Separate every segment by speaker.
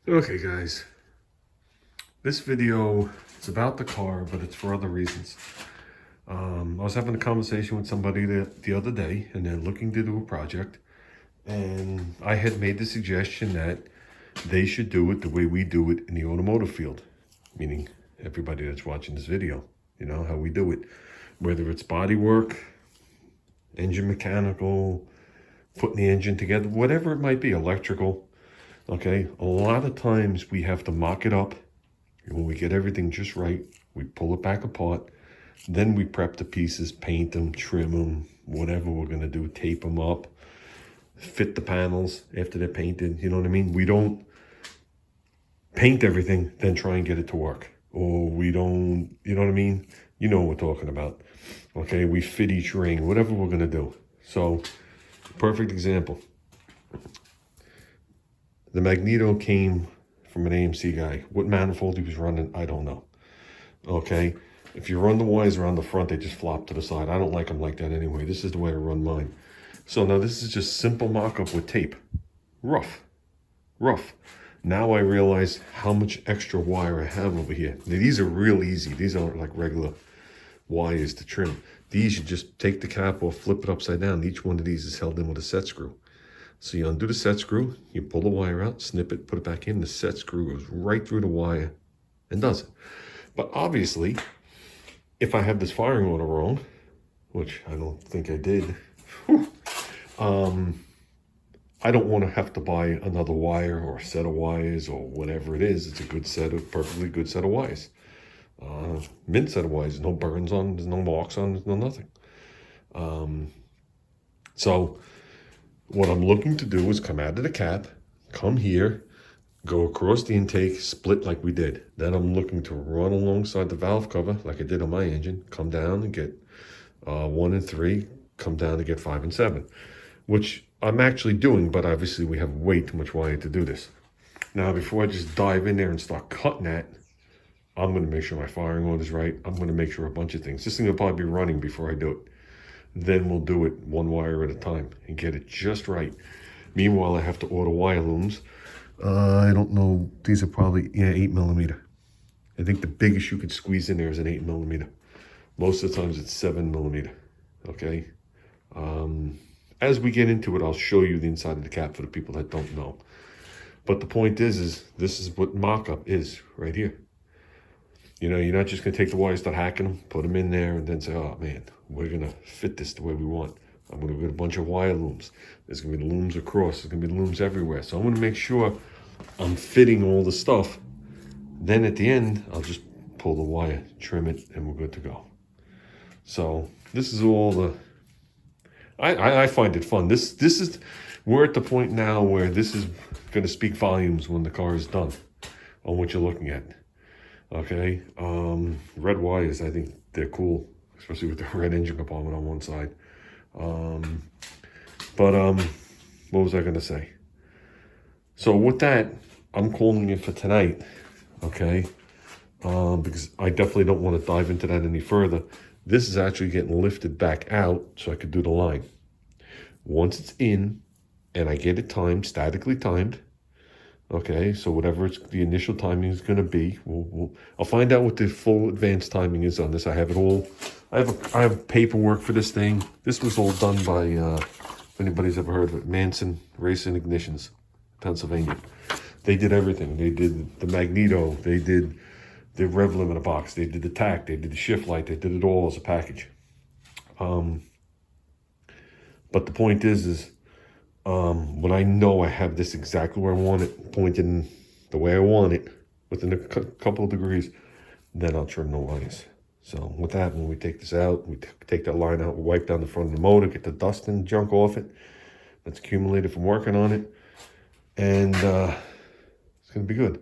Speaker 1: Okay guys, this video is about the car, but it's for other reasons. I was having a conversation with somebody the other day, and they're looking to do a project, and I had made the suggestion that they should do it the way we do it in the automotive field, meaning everybody that's watching this video, you know, how we do it, whether it's body work, engine mechanical, putting the engine together, whatever it might be, electrical. Okay, a lot of times we have to mock it up. And when we get everything just right, we pull it back apart. Then we prep the pieces, paint them, trim them, whatever we're going to do, tape them up, fit the panels after they're painted. You know what I mean? We don't paint everything, then try and get it to work. Or we don't, you know what I mean? You know what we're talking about. Okay, we fit each ring, whatever we're going to do. So, perfect example. The magneto came from an AMC guy. What manifold he was running, I don't know. Okay, if you run the wires around the front, they just flop to the side. I don't like them like that anyway. This is the way I run mine. So now this is just simple mock-up with tape. Rough. Now I realize how much extra wire I have over here. Now these are real easy. These aren't like regular wires to trim. These, you just take the cap off, flip it upside down. Each one of these is held in with a set screw. So you undo the set screw, you pull the wire out, snip it, put it back in. The set screw goes right through the wire and does it. But obviously, if I have this firing order wrong, which I don't think I did, I don't want to have to buy another wire or a set of wires or whatever it is. It's a good set of, perfectly good set of wires. Mint set of wires, no burns on, there's no marks on, there's no nothing. So what I'm looking to do is come out of the cap, come here, go across the intake, split like we did. Then I'm looking to run alongside the valve cover like I did on my engine, come down and get 1 and 3, come down to get 5 and 7, which I'm actually doing, but obviously we have way too much wire to do this. Now, before I just dive in there and start cutting that, I'm going to make sure my firing order is right. I'm going to make sure a bunch of things. This thing will probably be running before I do it. Then we'll do it one wire at a time and get it just right. Meanwhile, I have to order wire looms. I don't know. These are probably 8mm. I think the biggest you could squeeze in there is an 8mm. Most of the times it's 7mm. Okay. As we get into it, I'll show you the inside of the cap for the people that don't know. But the point is this is what mock-up is right here. You know, you're not just going to take the wires, start hacking them, put them in there, and then say, oh, man, we're going to fit this the way we want. I'm going to get a bunch of wire looms. There's going to be looms across. There's going to be looms everywhere. So I'm going to make sure I'm fitting all the stuff. Then at the end, I'll just pull the wire, trim it, and we're good to go. So this is all the... I find it fun. This is... We're at the point now where this is going to speak volumes when the car is done on what you're looking at. Okay, red wires, I think they're cool, especially with the red engine compartment on one side. What was I going to say? So with that, I'm calling it for tonight, okay? Because I definitely don't want to dive into that any further. This is actually getting lifted back out so I could do the line. Once it's in, and I get it timed, statically timed, okay, so whatever the initial timing is going to be, I'll find out what the full advanced timing is on this. I have it all. I have paperwork for this thing. This was all done by, if anybody's ever heard of it, Manson Racing Ignitions, Pennsylvania. They did everything. They did the magneto. They did the rev limiter box. They did the tack. They did the shift light. They did it all as a package. But the point is when I know I have this exactly where I want it, pointed in the way I want it, within a couple of degrees, then I'll trim the wires. So with that, when we take this out, we take that line out, we wipe down the front of the motor, get the dust and junk off it that's accumulated from working on it, and it's going to be good.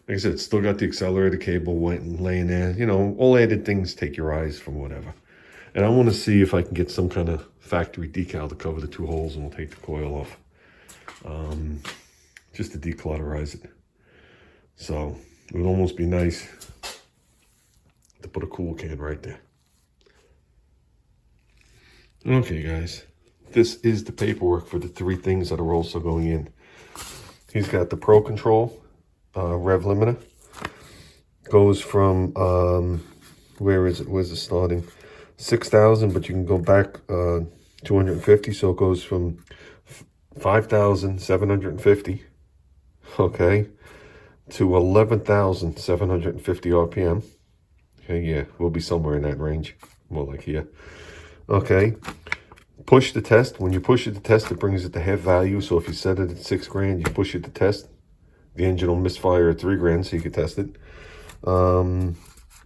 Speaker 1: Like I said, it's still got the accelerator cable laying there. You know, all added things take your eyes from whatever. And I want to see if I can get some kind of factory decal to cover the 2 holes, and we'll take the coil off. Just to declutterize it. So it would almost be nice to put a cool can right there. Okay, guys. This is the paperwork for the 3 things that are also going in. He's got the Pro Control. rev limiter. Goes from, where is it? Where's it starting? 6,000, but you can go back 250. So it goes from 5,750, okay, to 11,750 RPM. Okay, yeah, we'll be somewhere in that range, more like here. Okay, push the test. When you push it to test, it brings it to half value. So if you set it at 6 grand, you push it to test, the engine will misfire at 3 grand, so you can test it.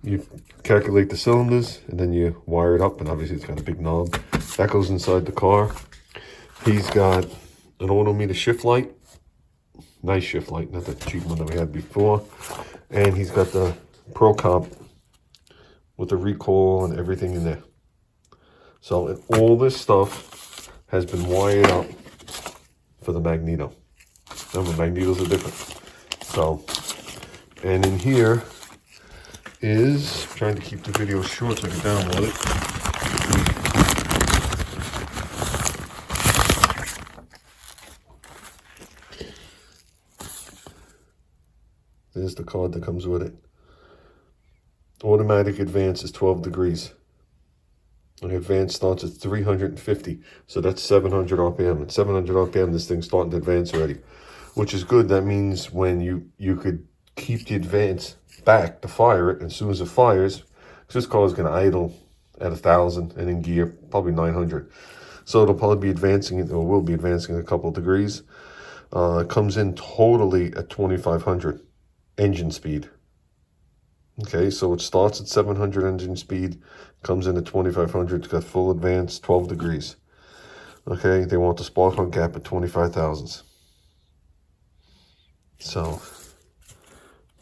Speaker 1: You calculate the cylinders, and then you wire it up, and obviously it's got a big knob. That goes inside the car. He's got an odometer shift light. Nice shift light, not the cheap one that we had before. And he's got the Pro Comp with the recoil and everything in there. So and all this stuff has been wired up for the magneto. Remember, magnetos are different. So, and in here is, trying to keep the video short so I can download it. There's the card that comes with it. Automatic advance is 12 degrees. And advance starts at 350. So that's 700 RPM. At 700 RPM, this thing's starting to advance already, which is good. That means when you could keep the advance back to fire it, and as soon as it fires, because this car is going to idle at 1,000 and in gear probably 900. So it'll probably be advancing, or will be advancing a couple of degrees. It comes in totally at 2,500 engine speed. Okay, so it starts at 700 engine speed, comes in at 2,500, it's got full advance, 12 degrees. Okay, they want the spark plug gap at 25 thousandths. So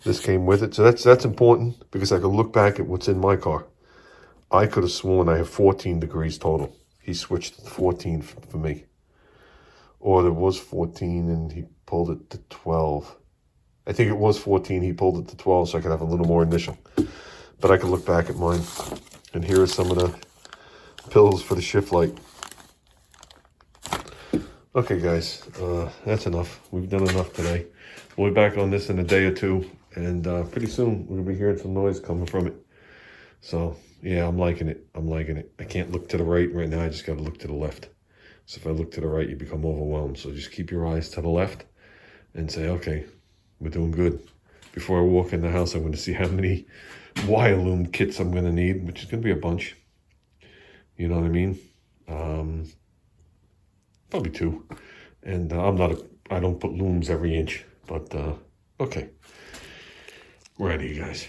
Speaker 1: this came with it. So that's important, because I can look back at what's in my car. I could have sworn I have 14 degrees total. He switched to 14 for me. Or there was 14 and he pulled it to 12. I think it was 14, he pulled it to 12 so I could have a little more initial. But I could look back at mine. And here are some of the pills for the shift light. Okay, guys, that's enough. We've done enough today. We'll be back on this in a day or two. And pretty soon, we'll be hearing some noise coming from it. So, yeah, I'm liking it. I'm liking it. I can't look to the right now. I just got to look to the left. So if I look to the right, you become overwhelmed. So just keep your eyes to the left and say, okay, we're doing good. Before I walk in the house, I'm going to see how many wire loom kits I'm going to need, which is going to be a bunch. You know what I mean? Probably 2. And I don't put looms every inch, but okay. We're out of here, guys.